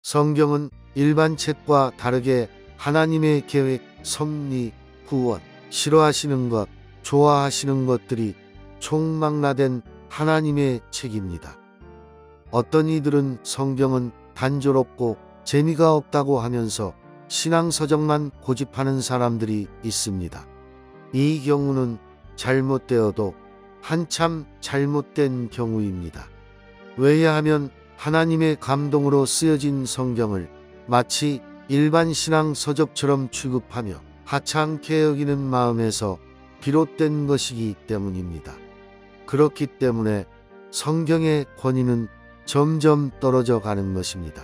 성경은 일반 책과 다르게 하나님의 계획, 섭리, 구원, 싫어하시는 것, 좋아하시는 것들이 총망라된 하나님의 책입니다. 어떤 이들은 성경은 단조롭고 재미가 없다고 하면서 신앙서적만 고집하는 사람들이 있습니다. 이 경우는 잘못되어도 한참 잘못된 경우입니다. 왜냐하면 하나님의 감동으로 쓰여진 성경을 마치 일반 신앙 서적처럼 취급하며 하찮게 여기는 마음에서 비롯된 것이기 때문입니다. 그렇기 때문에 성경의 권위는 점점 떨어져 가는 것입니다.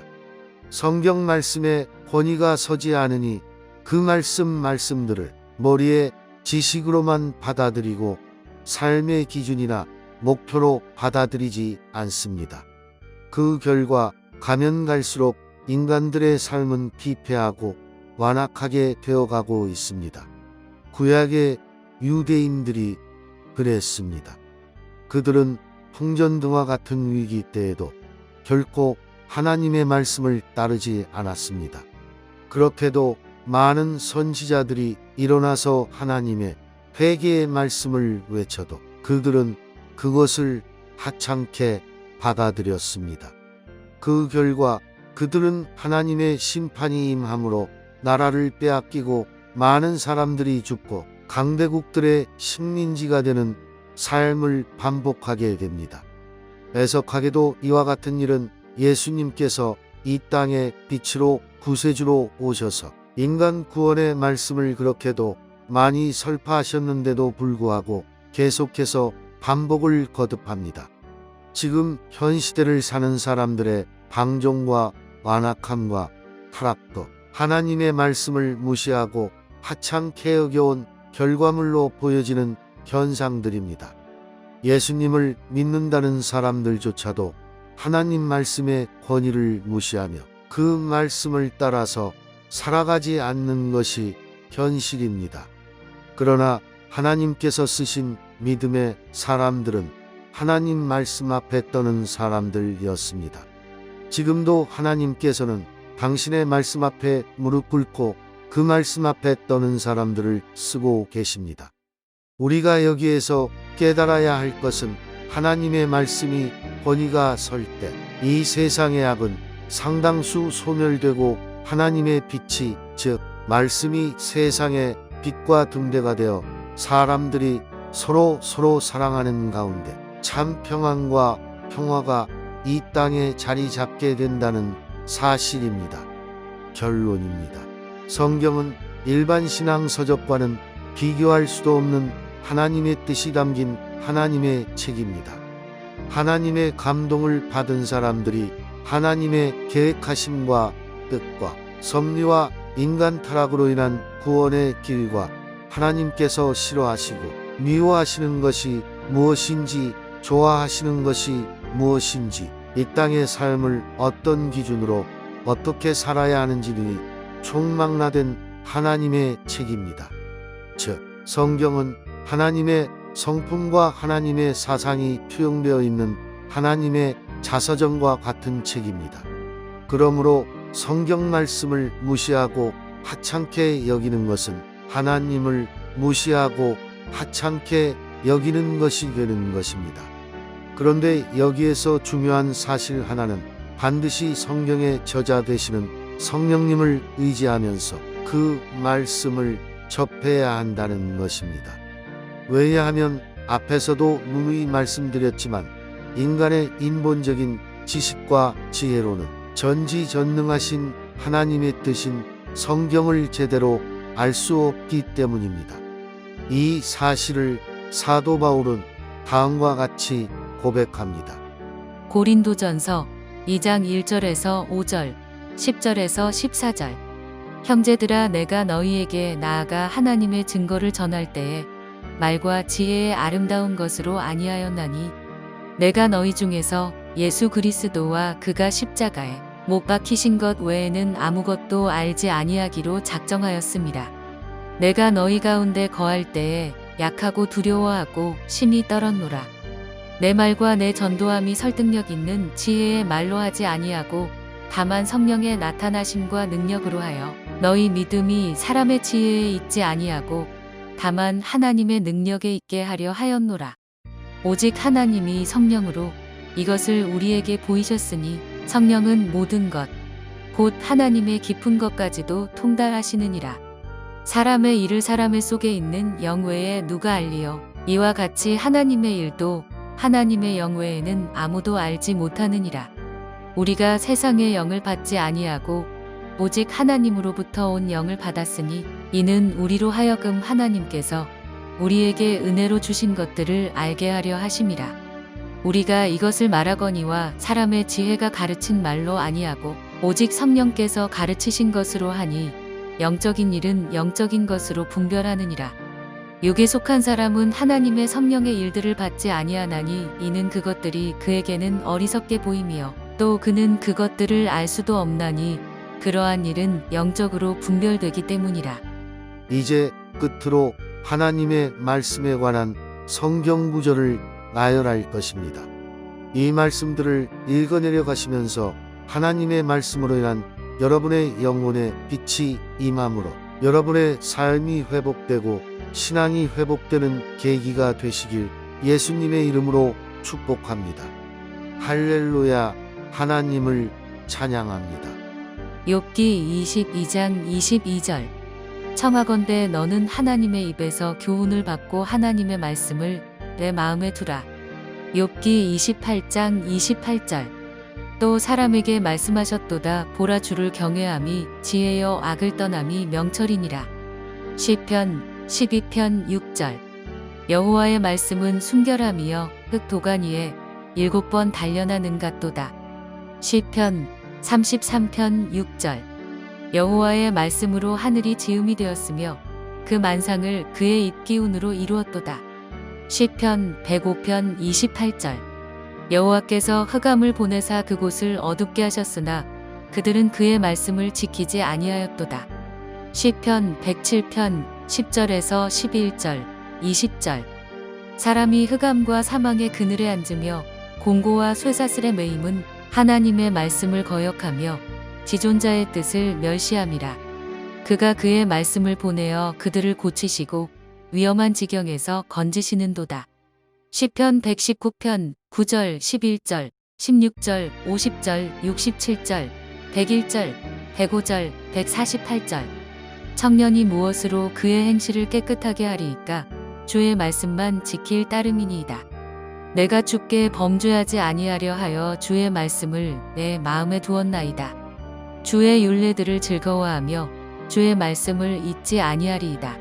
성경 말씀에 권위가 서지 않으니 그 말씀들을 머리에 지식으로만 받아들이고 삶의 기준이나 목표로 받아들이지 않습니다. 그 결과 가면 갈수록 인간들의 삶은 피폐하고 완악하게 되어가고 있습니다. 구약의 유대인들이 그랬습니다. 그들은 풍전등화 같은 위기 때에도 결코 하나님의 말씀을 따르지 않았습니다. 그렇게도 많은 선지자들이 일어나서 하나님의 회개의 말씀을 외쳐도 그들은 그것을 하찮게 받아들였습니다. 그 결과 그들은 하나님의 심판이 임함으로 나라를 빼앗기고 많은 사람들이 죽고 강대국들의 식민지가 되는 삶을 반복하게 됩니다. 애석하게도 이와 같은 일은 예수님께서 이 땅에 빛으로 구세주로 오셔서 인간 구원의 말씀을 그렇게도 많이 설파하셨는데도 불구하고 계속해서 반복을 거듭합니다. 지금 현 시대를 사는 사람들의 방종과 완악함과 타락도 하나님의 말씀을 무시하고 하찮게 여겨온 결과물로 보여지는 현상들입니다. 예수님을 믿는다는 사람들조차도 하나님 말씀의 권위를 무시하며 그 말씀을 따라서 살아가지 않는 것이 현실입니다. 그러나 하나님께서 쓰신 믿음의 사람들은 하나님 말씀 앞에 떠는 사람들이었습니다. 지금도 하나님께서는 당신의 말씀 앞에 무릎 꿇고 그 말씀 앞에 떠는 사람들을 쓰고 계십니다. 우리가 여기에서 깨달아야 할 것은 하나님의 말씀이 권위가 설 때 이 세상의 악은 상당수 소멸되고 하나님의 빛이 즉 말씀이 세상의 빛과 등대가 되어 사람들이 서로 사랑하는 가운데 참 평안과 평화가 이 땅에 자리 잡게 된다는 사실입니다. 결론입니다. 성경은 일반 신앙 서적과는 비교할 수도 없는 하나님의 뜻이 담긴 하나님의 책입니다. 하나님의 감동을 받은 사람들이 하나님의 계획하심과 뜻과 섭리와 인간 타락으로 인한 구원의 길과 하나님께서 싫어하시고 미워하시는 것이 무엇인지 좋아하시는 것이 무엇인지 이 땅의 삶을 어떤 기준으로 어떻게 살아야 하는지 등이 총망라된 하나님의 책입니다. 즉 성경은 하나님의 성품과 하나님의 사상이 투영되어 있는 하나님의 자서전과 같은 책입니다. 그러므로 성경 말씀을 무시하고 하찮게 여기는 것은 하나님을 무시하고 하찮게 여기는 것이 되는 것입니다. 그런데 여기에서 중요한 사실 하나는 반드시 성경의 저자 되시는 성령님을 의지하면서 그 말씀을 접해야 한다는 것입니다. 왜냐하면 앞에서도 누누이 말씀드렸지만 인간의 인본적인 지식과 지혜로는 전지전능하신 하나님의 뜻인 성경을 제대로 알 수 없기 때문입니다. 이 사실을 사도 바울은 다음과 같이 고백합니다. 고린도전서 2장 1절에서 5절, 10절에서 14절. 형제들아 내가 너희에게 나아가 하나님의 증거를 전할 때에 말과 지혜의 아름다운 것으로 아니하였나니 내가 너희 중에서 예수 그리스도와 그가 십자가에 못 박히신 것 외에는 아무것도 알지 아니하기로 작정하였습니다. 내가 너희 가운데 거할 때에 약하고 두려워하고 심히 떨었노라. 내 말과 내 전도함이 설득력 있는 지혜의 말로 하지 아니하고 다만 성령의 나타나심과 능력으로 하여 너희 믿음이 사람의 지혜에 있지 아니하고 다만 하나님의 능력에 있게 하려 하였노라. 오직 하나님이 성령으로 이것을 우리에게 보이셨으니 성령은 모든 것 곧 하나님의 깊은 것까지도 통달하시느니라. 사람의 일을 사람의 속에 있는 영 외에 누가 알리요. 이와 같이 하나님의 일도 하나님의 영 외에는 아무도 알지 못하느니라. 우리가 세상의 영을 받지 아니하고 오직 하나님으로부터 온 영을 받았으니 이는 우리로 하여금 하나님께서 우리에게 은혜로 주신 것들을 알게 하려 하심이라. 우리가 이것을 말하거니와 사람의 지혜가 가르친 말로 아니하고 오직 성령께서 가르치신 것으로 하니 영적인 일은 영적인 것으로 분별하느니라. 육에 속한 사람은 하나님의 성령의 일들을 받지 아니하나니 이는 그것들이 그에게는 어리석게 보임이요 또 그는 그것들을 알 수도 없나니 그러한 일은 영적으로 분별되기 때문이라. 이제 끝으로 하나님의 말씀에 관한 성경 구절을 나열할 것입니다. 이 말씀들을 읽어내려 가시면서 하나님의 말씀으로 인한 여러분의 영혼의 빛이 임함으로 여러분의 삶이 회복되고 신앙이 회복되는 계기가 되시길 예수님의 이름으로 축복합니다. 할렐루야. 하나님을 찬양합니다. 욥기 22장 22절. 청하건대 너는 하나님의 입에서 교훈을 받고 하나님의 말씀을 내 마음에 두라. 욥기 28장 28절. 또 사람에게 말씀하셨도다. 보라 주를 경외함이 지혜여 악을 떠남이 명철이니라. 시편 12편 6절. 여호와의 말씀은 순결함이여 흙 도가니에 7번 단련하는 같도다. 시편 33편 6절. 여호와의 말씀으로 하늘이 지음이 되었으며 그 만상을 그의 입기운으로 이루었도다. 시편 105편 28절. 여호와께서 흑암을 보내사 그곳을 어둡게 하셨으나 그들은 그의 말씀을 지키지 아니하였도다. 시편 107편 10절에서 11절 20절. 사람이 흑암과 사망의 그늘에 앉으며 공고와 쇠사슬에 매임은 하나님의 말씀을 거역하며 지존자의 뜻을 멸시함이라. 그가 그의 말씀을 보내어 그들을 고치시고 위험한 지경에서 건지시는도다. 시편 119편 9절 11절 16절 50절 67절 101절 105절 148절. 청년이 무엇으로 그의 행실을 깨끗하게 하리이까 주의 말씀만 지킬 따름이니이다. 내가 주께 범죄하지 아니하려 하여 주의 말씀을 내 마음에 두었나이다. 주의 율례들을 즐거워하며 주의 말씀을 잊지 아니하리이다.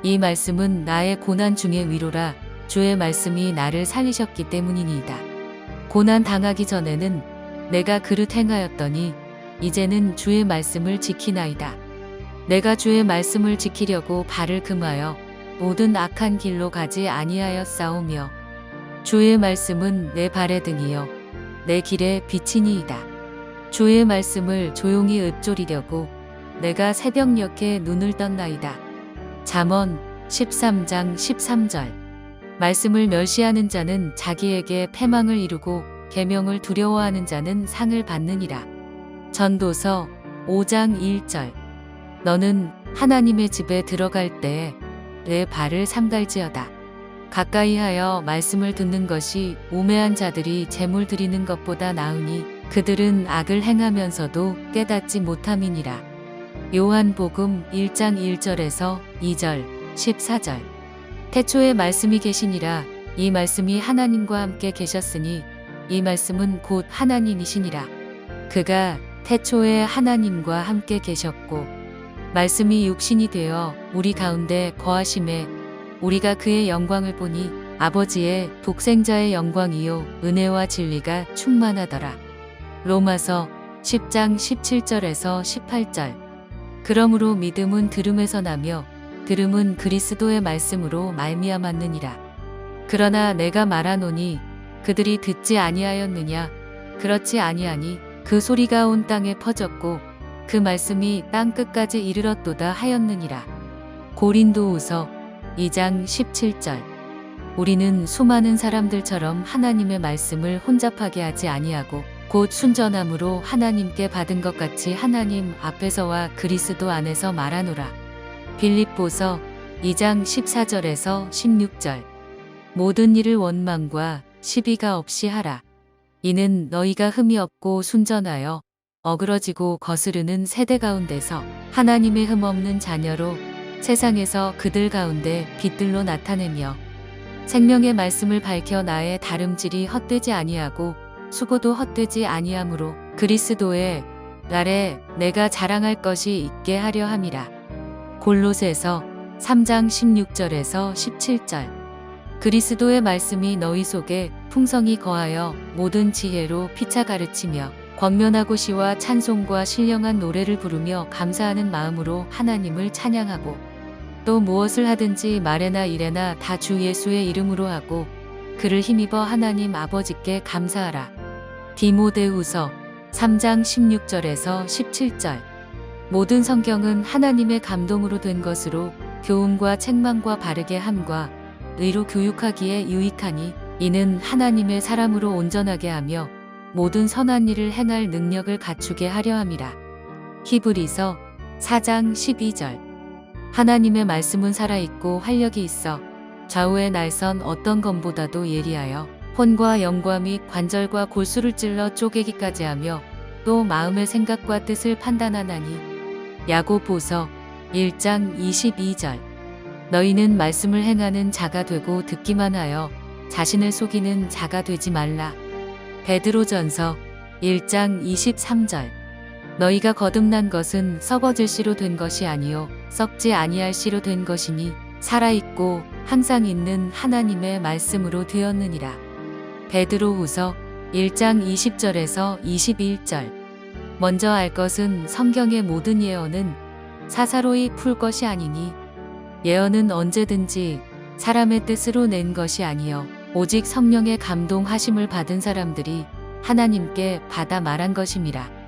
이 말씀은 나의 고난 중의 위로라. 주의 말씀이 나를 살리셨기 때문이니이다. 고난 당하기 전에는 내가 그릇 행하였더니 이제는 주의 말씀을 지키나이다. 내가 주의 말씀을 지키려고 발을 금하여 모든 악한 길로 가지 아니하여 싸우며 주의 말씀은 내 발의 등이요 내 길의 빛이니이다. 주의 말씀을 조용히 읊조리려고 내가 새벽녘에 눈을 떴나이다. 잠언 13장 13절. 말씀을 멸시하는 자는 자기에게 패망을 이루고 계명을 두려워하는 자는 상을 받느니라. 전도서 5장 1절. 너는 하나님의 집에 들어갈 때에 내 발을 삼갈지어다. 가까이 하여 말씀을 듣는 것이 우매한 자들이 제물 드리는 것보다 나으니 그들은 악을 행하면서도 깨닫지 못함이니라. 요한복음 1장 1절에서 2절 14절. 태초에 말씀이 계시니라. 이 말씀이 하나님과 함께 계셨으니 이 말씀은 곧 하나님이시니라. 그가 태초에 하나님과 함께 계셨고 말씀이 육신이 되어 우리 가운데 거하심에 우리가 그의 영광을 보니 아버지의 독생자의 영광이요 은혜와 진리가 충만하더라. 로마서 10장 17절에서 18절. 그러므로 믿음은 들음에서 나며 들음은 그리스도의 말씀으로 말미암았느니라. 그러나 내가 말하노니 그들이 듣지 아니하였느냐. 그렇지 아니하니 그 소리가 온 땅에 퍼졌고 그 말씀이 땅 끝까지 이르렀도다 하였느니라. 고린도후서 2장 17절. 우리는 수많은 사람들처럼 하나님의 말씀을 혼잡하게 하지 아니하고 곧 순전함으로 하나님께 받은 것 같이 하나님 앞에서와 그리스도 안에서 말하노라. 빌립보서 2장 14절에서 16절. 모든 일을 원망과 시비가 없이 하라. 이는 너희가 흠이 없고 순전하여 어그러지고 거스르는 세대 가운데서 하나님의 흠 없는 자녀로 세상에서 그들 가운데 빛들로 나타내며 생명의 말씀을 밝혀 나의 다름질이 헛되지 아니하고 수고도 헛되지 아니하므로 그리스도의 날에 내가 자랑할 것이 있게 하려 함이라. 골로새서 3장 16절에서 17절. 그리스도의 말씀이 너희 속에 풍성히 거하여 모든 지혜로 피차 가르치며 권면하고 시와 찬송과 신령한 노래를 부르며 감사하는 마음으로 하나님을 찬양하고 또 무엇을 하든지 말에나 일에나 다 주 예수의 이름으로 하고 그를 힘입어 하나님 아버지께 감사하라. 디모데후서 3장 16절에서 17절. 모든 성경은 하나님의 감동으로 된 것으로 교훈과 책망과 바르게 함과 의로 교육하기에 유익하니 이는 하나님의 사람으로 온전하게 하며 모든 선한 일을 행할 능력을 갖추게 하려 함이라. 히브리서 4장 12절. 하나님의 말씀은 살아있고 활력이 있어 좌우의 날선 어떤 검보다도 예리하여 혼과 영과 및 관절과 골수를 찔러 쪼개기까지 하며 또 마음의 생각과 뜻을 판단하나니. 야고보서 1장 22절. 너희는 말씀을 행하는 자가 되고 듣기만 하여 자신을 속이는 자가 되지 말라. 베드로전서 1장 23절. 너희가 거듭난 것은 썩어질 씨로 된 것이 아니요 썩지 아니할 씨로 된 것이니 살아있고 항상 있는 하나님의 말씀으로 되었느니라. 베드로후서 1장 20절에서 21절. 먼저 알 것은 성경의 모든 예언은 사사로이 풀 것이 아니니 예언은 언제든지 사람의 뜻으로 낸 것이 아니요 오직 성령의 감동하심을 받은 사람들이 하나님께 받아 말한 것임이라.